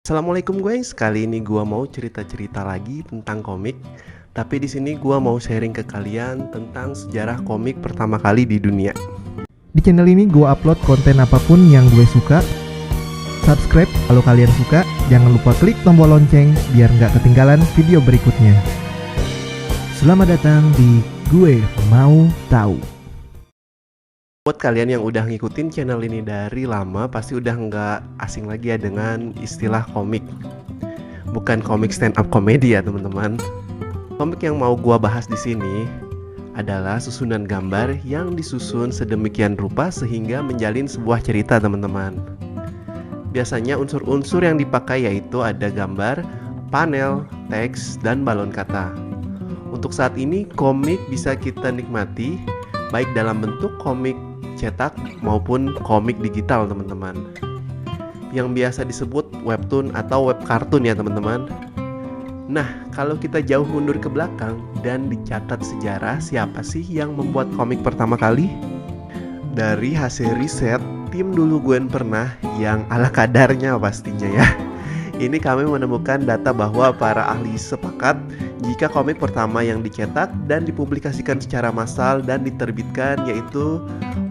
Assalamualaikum guys, kali ini gua mau cerita-cerita lagi tentang komik. Tapi di sini gua mau sharing ke kalian tentang sejarah komik pertama kali di dunia. Di channel ini gue upload konten apapun yang gue suka. Subscribe kalau kalian suka. Jangan lupa klik tombol lonceng biar nggak ketinggalan video berikutnya. Selamat datang di Gue Mau Tahu. Buat kalian yang udah ngikutin channel ini dari lama, pasti udah nggak asing lagi ya dengan istilah komik. Bukan komik stand up comedy ya teman-teman. Komik yang mau gua bahas di sini adalah susunan gambar yang disusun sedemikian rupa sehingga menjalin sebuah cerita teman-teman. Biasanya unsur-unsur yang dipakai yaitu ada gambar, panel, teks, dan balon kata. Untuk saat ini komik bisa kita nikmati baik dalam bentuk komik cetak maupun komik digital teman-teman, yang biasa disebut webtoon atau web kartun ya teman-teman. Nah, kalau kita jauh mundur ke belakang dan dicatat sejarah siapa sih yang membuat komik pertama kali? Dari hasil riset tim Dulu Guen Pernah yang ala kadarnya pastinya ya, ini kami menemukan data bahwa para ahli sepakat jika komik pertama yang dicetak dan dipublikasikan secara massal dan diterbitkan yaitu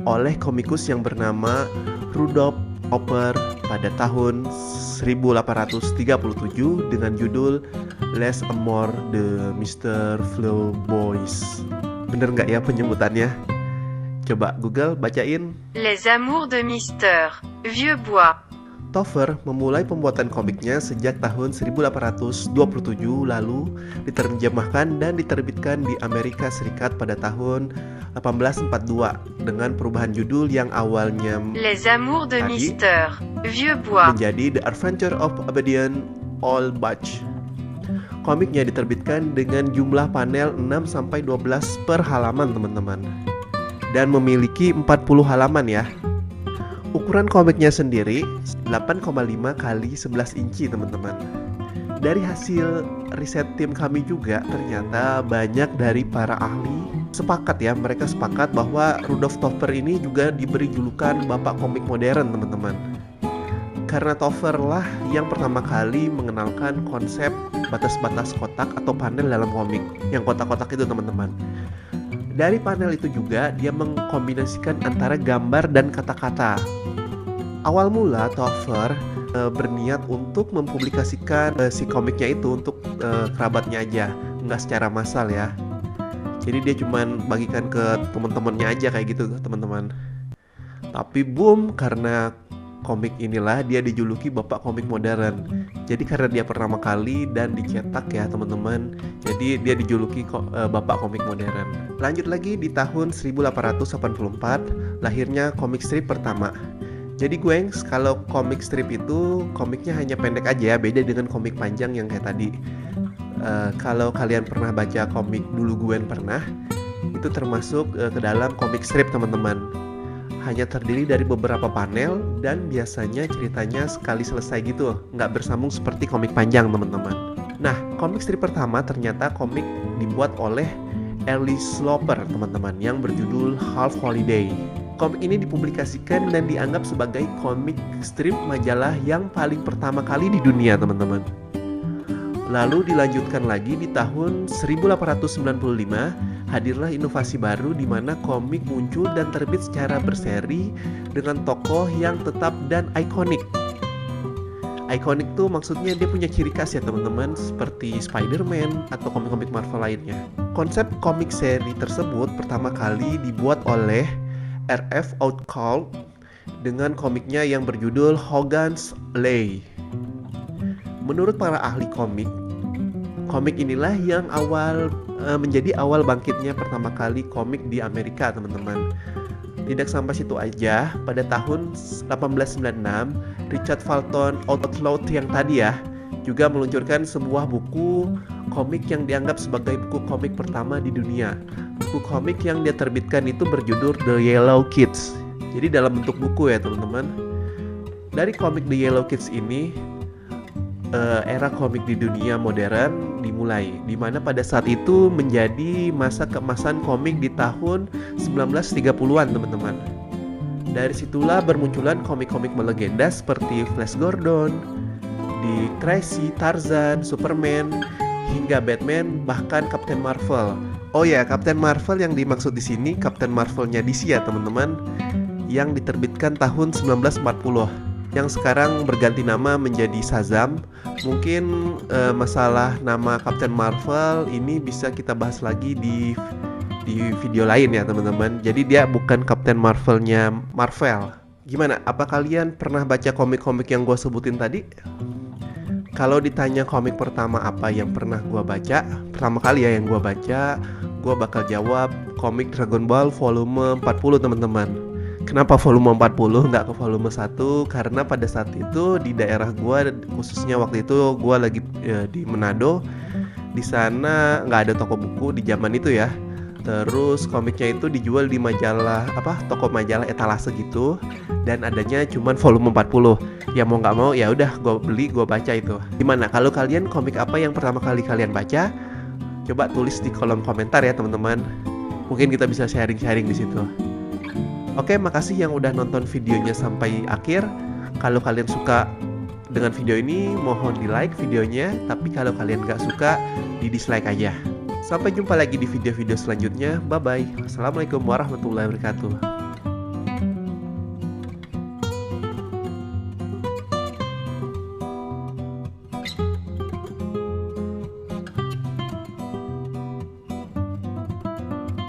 oleh komikus yang bernama Rudolf Topper pada tahun 1837 dengan judul Les Amours de Mr. Fleurbois. Bener nggak ya penyebutannya? Coba Google bacain. Les Amours de Mr. Vieux-Bois. Topper memulai pembuatan komiknya sejak tahun 1827 lalu diterjemahkan dan diterbitkan di Amerika Serikat pada tahun 1842 dengan perubahan judul yang awalnya Les Amours de Mr. Vieux-Bois menjadi The Adventure of Obadiah Allbach. Komiknya diterbitkan dengan jumlah panel 6-12 per halaman teman-teman, dan memiliki 40 halaman ya. Ukuran komiknya sendiri 8,5 kali 11 inci teman-teman. Dari hasil riset tim kami juga ternyata banyak dari para ahli sepakat ya, mereka sepakat bahwa Rudolf Topper ini juga diberi julukan Bapak Komik Modern teman-teman. Karena Topper lah yang pertama kali mengenalkan konsep batas-batas kotak atau panel dalam komik, yang kotak-kotak itu teman-teman. Dari panel itu juga dia mengkombinasikan antara gambar dan kata-kata. Awal mula Topper berniat untuk mempublikasikan si komiknya itu untuk kerabatnya aja, nggak secara massal ya. Jadi dia cuman bagikan ke teman-temannya aja kayak gitu teman-teman. Tapi boom, karena komik inilah dia dijuluki Bapak Komik Modern. Jadi karena dia pertama kali dan dicetak ya teman-teman, jadi dia dijuluki Bapak Komik Modern. Lanjut lagi di tahun 1884 lahirnya komik strip pertama. Jadi gengs, kalau komik strip itu komiknya hanya pendek aja ya, beda dengan komik panjang yang kayak tadi. Kalau kalian pernah baca komik Dulu Guen Pernah, itu termasuk ke dalam komik strip teman-teman. Hanya terdiri dari beberapa panel dan biasanya ceritanya sekali selesai gitu, nggak bersambung seperti komik panjang teman-teman. Nah, komik strip pertama ternyata komik dibuat oleh Ellie Sloper teman-teman, yang berjudul Half Holiday. Komik ini dipublikasikan dan dianggap sebagai komik strip majalah yang paling pertama kali di dunia teman-teman. Lalu dilanjutkan lagi di tahun 1895, hadirlah inovasi baru di mana komik muncul dan terbit secara berseri dengan tokoh yang tetap dan ikonik. Ikonik tuh maksudnya dia punya ciri khas ya teman-teman, seperti Spider-Man atau komik-komik Marvel lainnya. Konsep komik seri tersebut pertama kali dibuat oleh R.F. Outcault dengan komiknya yang berjudul Hogan's Alley. Menurut para ahli komik, komik inilah yang menjadi awal bangkitnya pertama kali komik di Amerika teman-teman. Tidak sampai situ aja, pada tahun 1896 Richard Fulton Outcault yang tadi ya juga meluncurkan sebuah buku komik yang dianggap sebagai buku komik pertama di dunia. Buku komik yang dia terbitkan itu berjudul The Yellow Kids. Jadi dalam bentuk buku ya teman-teman. Dari komik The Yellow Kids ini era komik di dunia modern dimulai, dimana pada saat itu menjadi masa keemasan komik di tahun 1930-an teman-teman. Dari situlah bermunculan komik-komik melegenda seperti Flash Gordon, di Crazy, Tarzan, Superman, hingga Batman, bahkan Captain Marvel. Oh ya, Captain Marvel yang dimaksud di sini Captain Marvelnya DC ya teman-teman, yang diterbitkan tahun 1940, yang sekarang berganti nama menjadi Shazam. Mungkin masalah nama Captain Marvel ini bisa kita bahas lagi di video lain ya teman-teman. Jadi dia bukan Captain Marvelnya Marvel. Gimana? Apa kalian pernah baca komik-komik yang gue sebutin tadi? Kalau ditanya komik pertama apa yang pernah gue baca, pertama kali ya yang gue baca, gue bakal jawab komik Dragon Ball volume 40 teman-teman. Kenapa volume 40 nggak ke volume 1? Karena pada saat itu di daerah gue, khususnya waktu itu gue lagi di Manado, di sana nggak ada toko buku di zaman itu ya. Terus komiknya itu dijual di majalah toko majalah etalase gitu, dan adanya cuman volume 40. Ya mau nggak mau ya udah gue beli, gue baca itu. Gimana kalau kalian, komik apa yang pertama kali kalian baca? Coba tulis di kolom komentar ya teman-teman. Mungkin kita bisa sharing-sharing di situ. Oke, makasih yang udah nonton videonya sampai akhir. Kalau kalian suka dengan video ini, mohon di like videonya. Tapi kalau kalian nggak suka, di dislike aja. Sampai jumpa lagi di video-video selanjutnya. Bye-bye. Assalamualaikum warahmatullahi wabarakatuh.